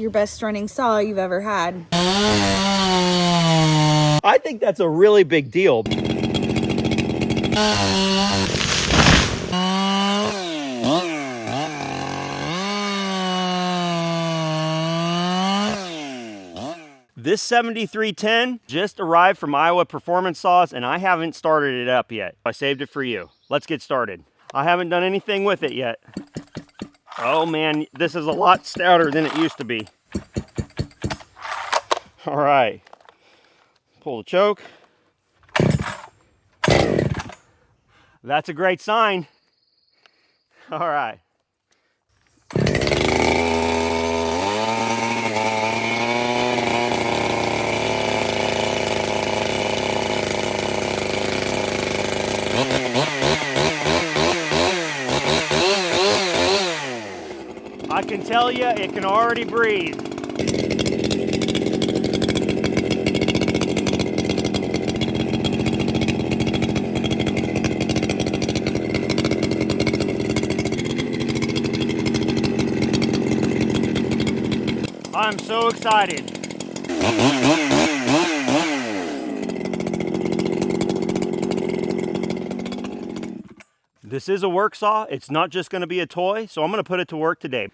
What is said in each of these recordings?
Your best running saw you've ever had. I think that's a really big deal. This 7310 just arrived from Iowa Performance Saws and I haven't started it up yet. I saved it for you. Let's get started. I haven't done anything with it yet. Oh man, this is a lot stouter than it used to be. All right, pull the choke. That's a great sign. All right. I can tell you, it can already breathe. I'm so excited. This is a work saw. It's not just going to be a toy, so I'm going to put it to work today.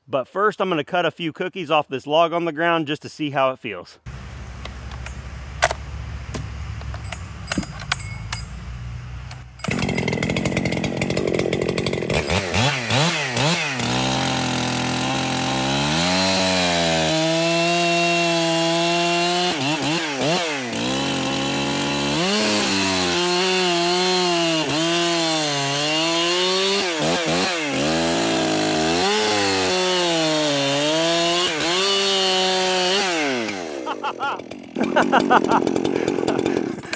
But first, I'm going to cut a few cookies off this log on the ground just to see how it feels.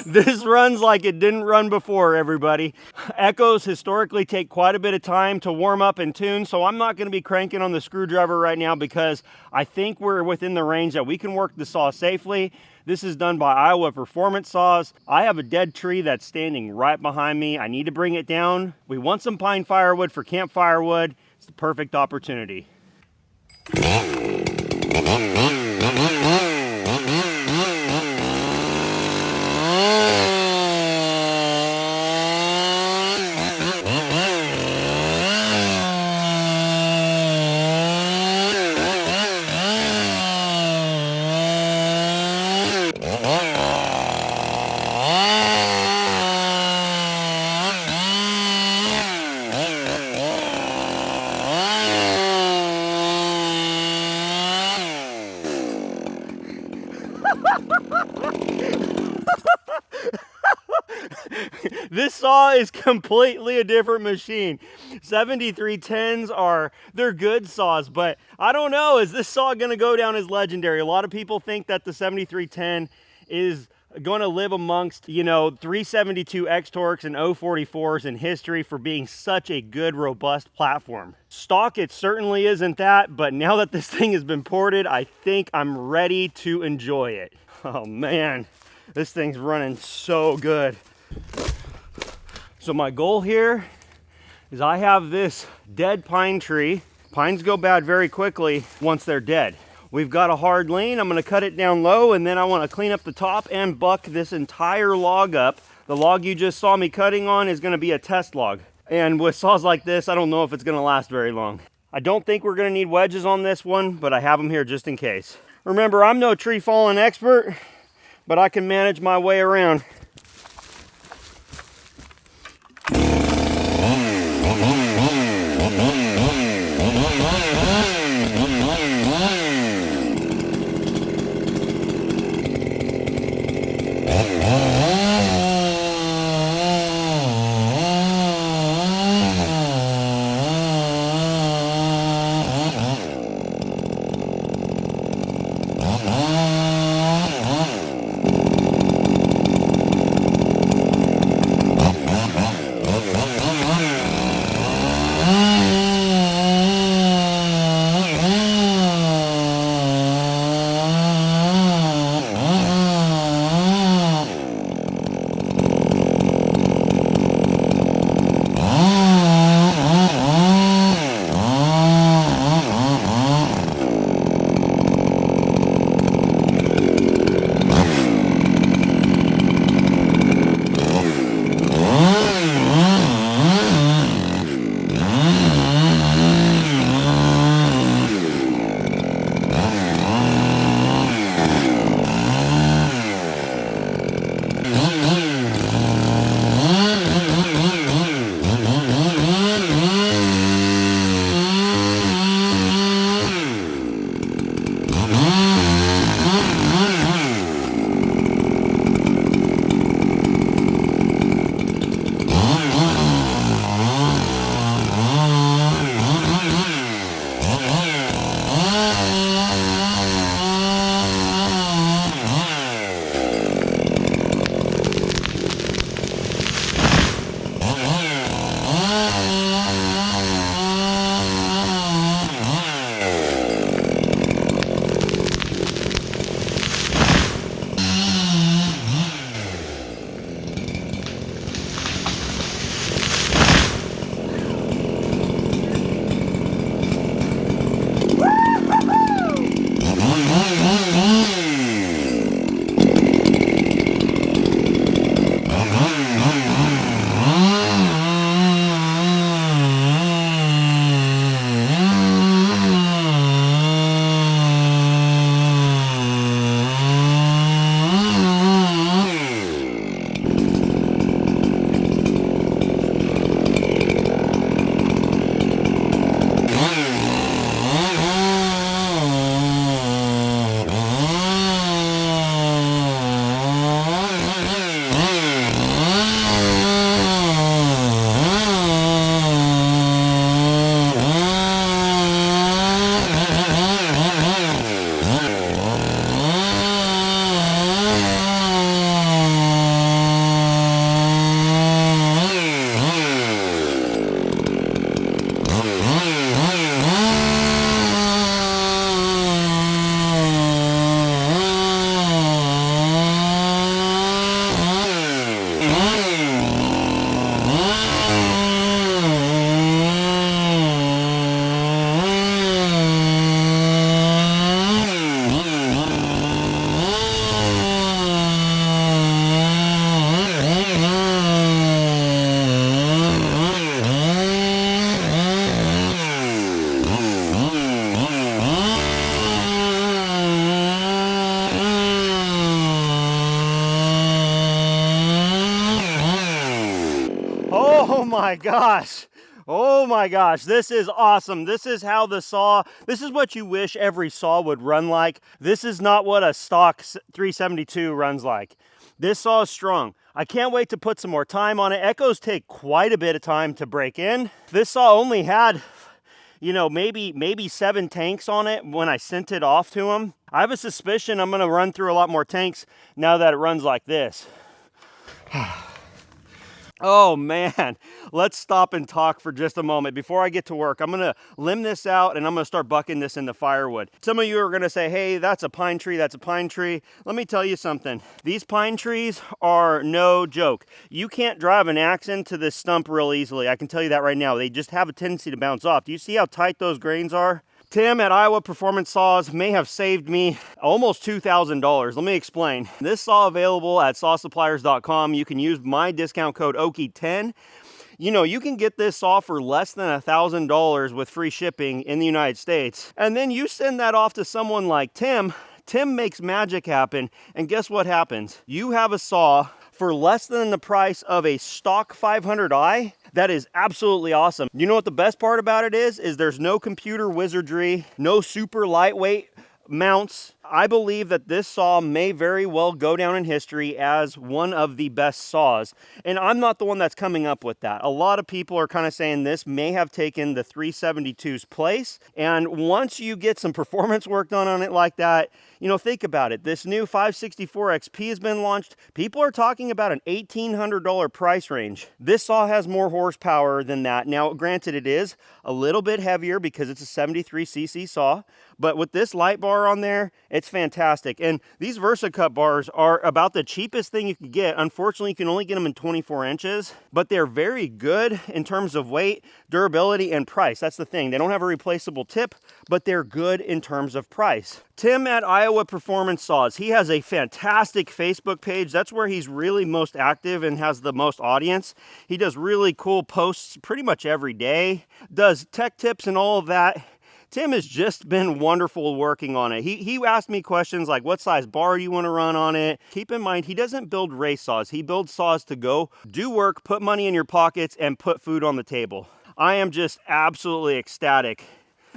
This runs like it didn't run before, everybody. Echoes historically take quite a bit of time to warm up and tune, so I'm not going to be cranking on the screwdriver right now because I think we're within the range that we can work the saw safely. This is done by Iowa Performance Saws. I have a dead tree that's standing right behind me. I need to bring it down. We want some pine firewood for camp firewood. It's the perfect opportunity. This saw is completely a different machine. 7310s they're good saws, but I don't know, is this saw gonna go down as legendary? A lot of people think that the 7310 is going to live amongst, 372 X-Torques and 044s in history for being such a good, robust platform. Stock, it certainly isn't that, but now that this thing has been ported, I think I'm ready to enjoy it. Oh man, this thing's running so good. So my goal here is I have this dead pine tree. Pines go bad very quickly once they're dead. We've got a hard lean. I'm gonna cut it down low and then I wanna clean up the top and buck this entire log up. The log you just saw me cutting on is gonna be a test log. And with saws like this, I don't know if it's gonna last very long. I don't think we're gonna need wedges on this one, but I have them here just in case. Remember, I'm no tree falling expert, but I can manage my way around. my gosh. Oh my gosh, this is awesome. This is how the saw, this is what you wish every saw would run like. This is not what a stock 372 runs like. This saw is strong. I can't wait to put some more time on it. Echoes take quite a bit of time to break in. This saw only had, you know, maybe 7 tanks on it when I sent it off to him. I have a suspicion I'm gonna run through a lot more tanks now that it runs like this. Oh man, let's stop and talk for just a moment. Before I get to work, I'm gonna limb this out and I'm gonna start bucking this into firewood. Some of you are gonna say, hey, that's a pine tree, that's a pine tree. Let me tell you something. These pine trees are no joke. You can't drive an axe into this stump real easily. I can tell you that right now. They just have a tendency to bounce off. Do you see how tight those grains are? Tim at Iowa Performance Saws may have saved me almost $2,000. Let me explain. This saw available at sawsuppliers.com. You can use my discount code OKI10. You know, you can get this saw for less than $1,000 with free shipping in the United States. And then you send that off to someone like Tim. Tim makes magic happen. And guess what happens? You have a saw for less than the price of a stock 500i. That is absolutely awesome. You know what the best part about it is there's no computer wizardry, no super lightweight mounts. I believe that this saw may very well go down in history as one of the best saws. And I'm not the one that's coming up with that. A lot of people are kind of saying this may have taken the 372's place. And once you get some performance work done on it like that, you know, think about it. This new 564 XP has been launched. People are talking about an $1,800 price range. This saw has more horsepower than that. Now, granted, it is a little bit heavier because it's a 73cc saw. But with this light bar on there, it's fantastic. And these VersaCut bars are about the cheapest thing you can get. Unfortunately, you can only get them in 24 inches, but they're very good in terms of weight, durability, and price. That's the thing. They don't have a replaceable tip, but they're good in terms of price. Tim at Iowa Performance Saws, he has a fantastic Facebook page. That's where he's really most active and has the most audience. He does really cool posts pretty much every day, does tech tips and all of that. Tim has just been wonderful working on it. He asked me questions like, what size bar do you want to run on it? Keep in mind, he doesn't build race saws. He builds saws to go do work, put money in your pockets, and put food on the table. I am just absolutely ecstatic.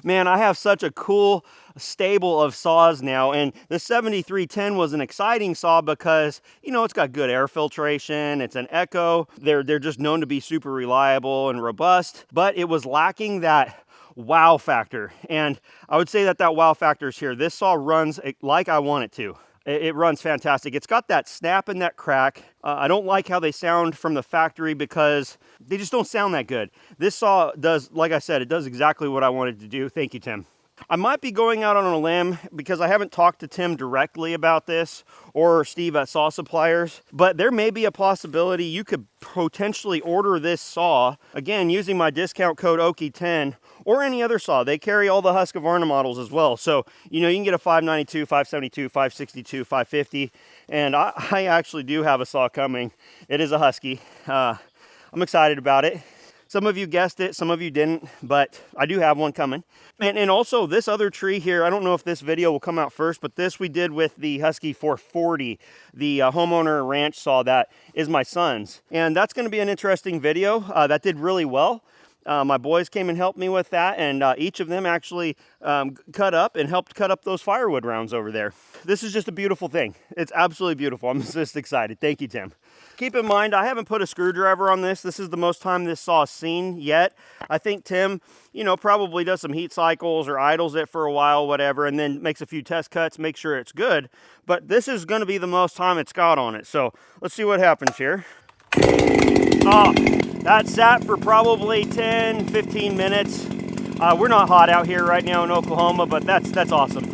Man, I have such a cool stable of saws now, and the 7310 was an exciting saw because, you know, it's got good air filtration, it's an Echo, they're just known to be super reliable and robust, but it was lacking that wow factor. And I would say that wow factor is here. This saw runs like I want it to. It runs fantastic. It's got that snap and that crack. I don't like how they sound from the factory because they just don't sound that good. This saw does, like I said, it does exactly what I wanted to do. Thank you, Tim. I might be going out on a limb because I haven't talked to Tim directly about this or Steve at Saw Suppliers, but there may be a possibility you could potentially order this saw, again, using my discount code OKI10 or any other saw. They carry all the Husqvarna models as well. So, you know, you can get a 592, 572, 562, 550, and I actually do have a saw coming. It is a Husky. I'm excited about it. Some of you guessed it, some of you didn't, but I do have one coming. And also this other tree here, I don't know if this video will come out first, but this we did with the Husky 440, the homeowner ranch saw that is my son's. And that's gonna be an interesting video. That did really well. My boys came and helped me with that, and each of them actually cut up and helped cut up those firewood rounds over there. This is just a beautiful thing. It's absolutely beautiful. I'm just excited. Thank you, Tim. Keep in mind, I haven't put a screwdriver on this. This is the most time this saw's seen yet. I think Tim, you know, probably does some heat cycles or idles it for a while, whatever, and then makes a few test cuts, make sure it's good. But this is going to be the most time it's got on it. So let's see what happens here. Oh, that sat for probably 10, 15 minutes. We're not hot out here right now in Oklahoma, but that's awesome.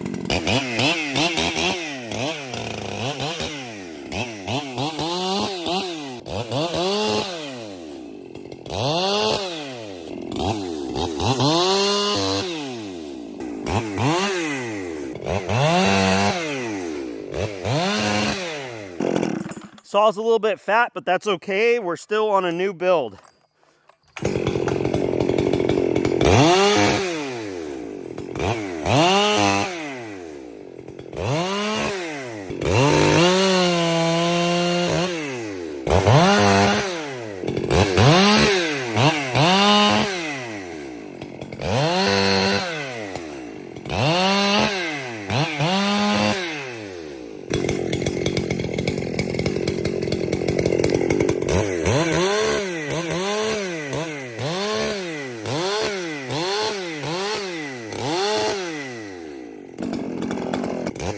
Saw's a little bit fat, but that's okay. We're still on a new build. If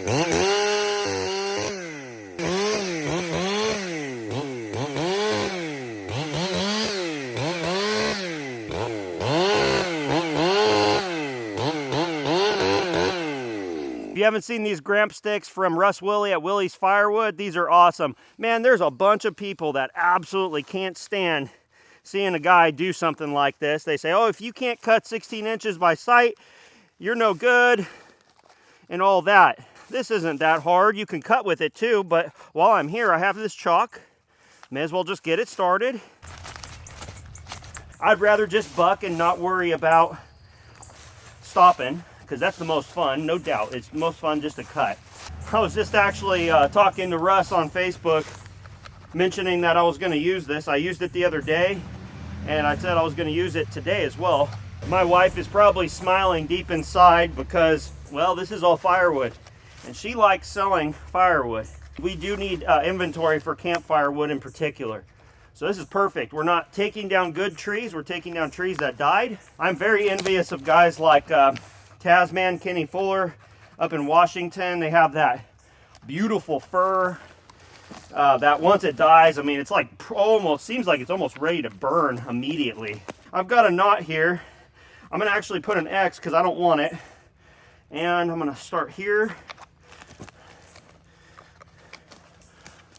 you haven't seen these Gramp sticks from Russ Willie at Willie's Firewood, these are awesome. Man, there's a bunch of people that absolutely can't stand seeing a guy do something like this. They say, oh, if you can't cut 16 inches by sight, you're no good, and all that. This isn't that hard. You can cut with it too, but while I'm here, I have this chalk. May as well just get it started. I'd rather just buck and not worry about stopping, because that's the most fun, no doubt. It's most fun just to cut. I was just actually talking to Russ on Facebook, mentioning that I was going to use this. I used it the other day, and I said I was going to use it today as well. My wife is probably smiling deep inside because, well, this is all firewood, and she likes selling firewood. We do need inventory for campfire wood in particular. So this is perfect. We're not taking down good trees, we're taking down trees that died. I'm very envious of guys like Tasman, Kenny Fuller up in Washington. They have that beautiful fir that once it dies, I mean, it's like almost, seems like it's almost ready to burn immediately. I've got a knot here. I'm gonna actually put an X because I don't want it. And I'm gonna start here.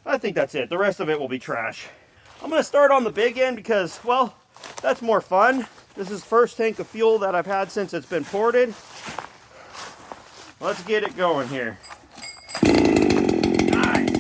I think that's it. The rest of it will be trash. I'm gonna start on the big end because, well, that's more fun. This is the first tank of fuel that I've had since it's been ported. Let's get it going here. Nice.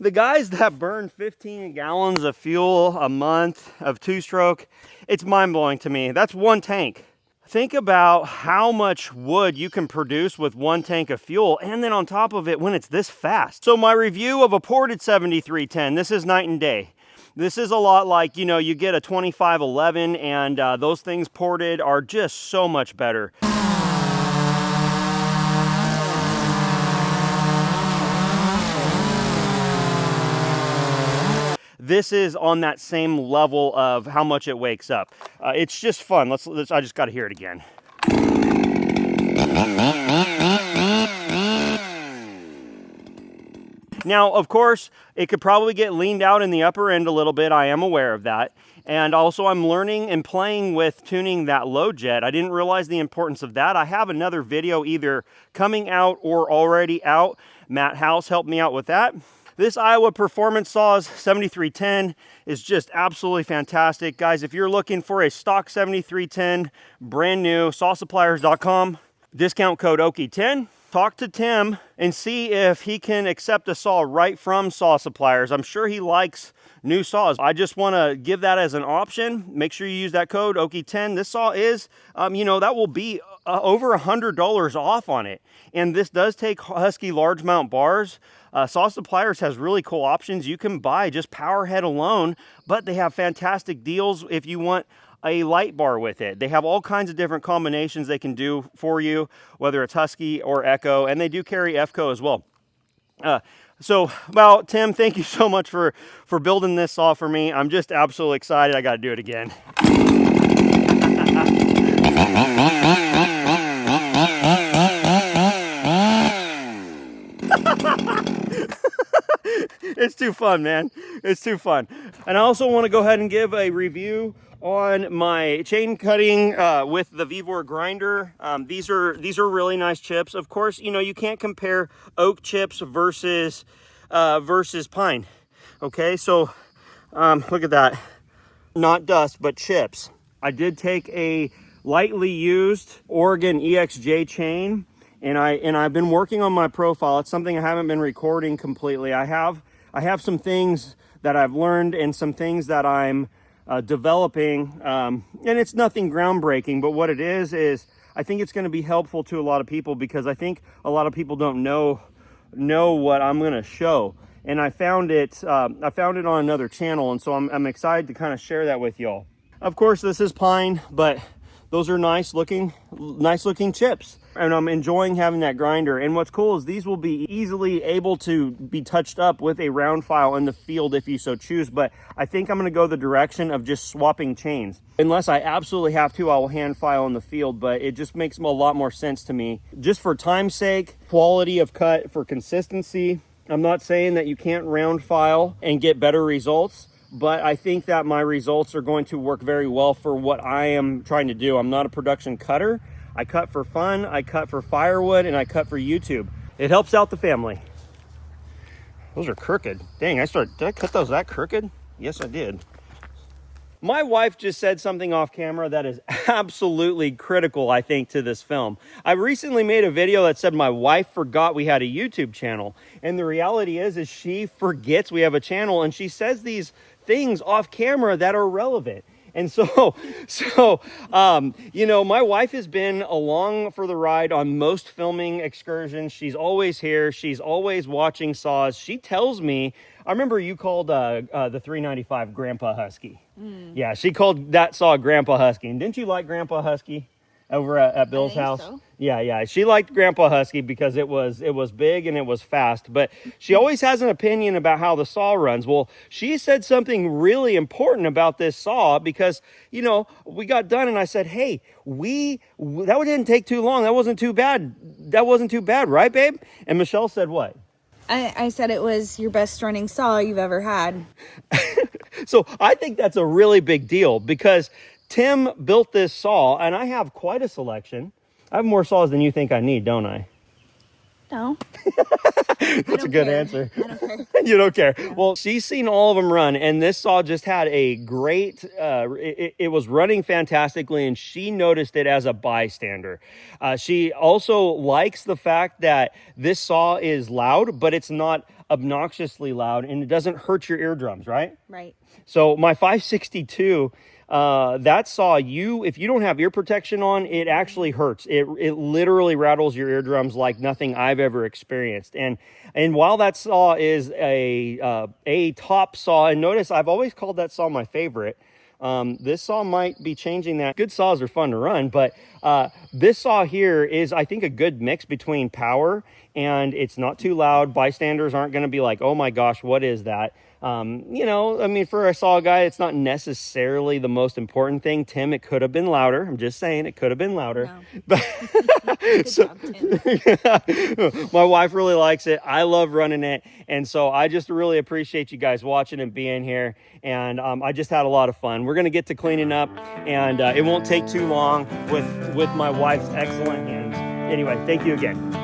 The guys that burn 15 gallons of fuel a month of two-stroke, it's mind-blowing to me. That's one tank. Think about how much wood you can produce with one tank of fuel, and then on top of it when it's this fast. So my review of a ported 7310, this is night and day. This is a lot like, you know, you get a 2511 and those things ported are just so much better. This is on that same level of how much it wakes up. It's just fun. I just got to hear it again. Now, of course, it could probably get leaned out in the upper end a little bit. I am aware of that. And also I'm learning and playing with tuning that low jet. I didn't realize the importance of that. I have another video either coming out or already out. Matt House helped me out with that. This Iowa Performance Saws 7310 is just absolutely fantastic. Guys, if you're looking for a stock 7310, brand new, sawsuppliers.com, discount code OKI10. Talk to Tim and see if he can accept a saw right from Saw Suppliers. I'm sure he likes new saws. I just want to give that as an option. Make sure you use that code OKI10. This saw is, you know, that will be over $100 off on it. And this does take Husky large mount bars. Saw Suppliers has really cool options. You can buy just power head alone, but they have fantastic deals if you want a light bar with it. They have all kinds of different combinations they can do for you, whether it's Husky or Echo, and they do carry FCO as well. Well, Tim, thank you so much for building this saw for me. I'm just absolutely excited. I got to do it again. It's too fun, man. It's too fun. And I also want to go ahead and give a review on my chain cutting with the Vevor grinder. These are really nice chips. Of course, you know, you can't compare oak chips versus pine. Okay, so look at that. Not dust, but chips. I did take a lightly used Oregon EXJ chain, and I've been working on my profile. It's something I haven't been recording completely. I have some things that I've learned and some things that I'm developing, and it's nothing groundbreaking, but what it is I think it's going to be helpful to a lot of people, because I think a lot of people don't know what I'm going to show. And I found it on another channel, and so I'm excited to kind of share that with y'all. Of course, this is pine, but those are nice looking chips, and I'm enjoying having that grinder. And what's cool is these will be easily able to be touched up with a round file in the field if you so choose, but I think I'm going to go the direction of just swapping chains. Unless I absolutely have to, I will hand file in the field, but it just makes a lot more sense to me. Just for time's sake, quality of cut, for consistency. I'm not saying that you can't round file and get better results, but I think that my results are going to work very well for what I am trying to do. I'm not a production cutter. I cut for fun, I cut for firewood, and I cut for YouTube. It helps out the family. Those are crooked. Dang, did I cut those that crooked? Yes, I did. My wife just said something off camera that is absolutely critical, I think, to this film. I recently made a video that said my wife forgot we had a YouTube channel. And the reality is she forgets we have a channel, and she says these things off camera that are relevant. And so, you know, my wife has been along for the ride on most filming excursions. She's always here. She's always watching saws. She tells me, I remember you called the 395 Grandpa Husky. Yeah, she called that saw Grandpa Husky. And didn't you like Grandpa Husky over at Bill's house? So. Yeah. She liked Grandpa Husky because it was big and it was fast. But she always has an opinion about how the saw runs. Well, she said something really important about this saw because, you know, we got done and I said, hey, that didn't take too long. That wasn't too bad. That wasn't too bad, right, babe? And Michelle said what? I said it was your best running saw you've ever had. So I think that's a really big deal because Tim built this saw and I have quite a selection. I have more saws than you think I need, don't I? No. That's a good answer. I don't care. You don't care. Yeah. Well, she's seen all of them run, and this saw just had a great, it was running fantastically, and she noticed it as a bystander. She also likes the fact that this saw is loud, but it's not obnoxiously loud, and it doesn't hurt your eardrums, right? Right. So my 562, that saw, if you don't have ear protection on, it actually hurts. It literally rattles your eardrums like nothing I've ever experienced. And while that saw is a top saw, and notice I've always called that saw my favorite. This saw might be changing that. Good saws are fun to run, but this saw here is, I think, a good mix between power and it's not too loud. Bystanders aren't going to be like, oh my gosh, what is that? You know, I mean, for a saw guy, it's not necessarily the most important thing. Tim, it could have been louder. I'm just saying it could have been louder. No. But Good job, Tim. my wife really likes it. I love running it. And so I just really appreciate you guys watching and being here. And I just had a lot of fun. We're going to get to cleaning up, and it won't take too long with my wife's excellent hands. Anyway, thank you again.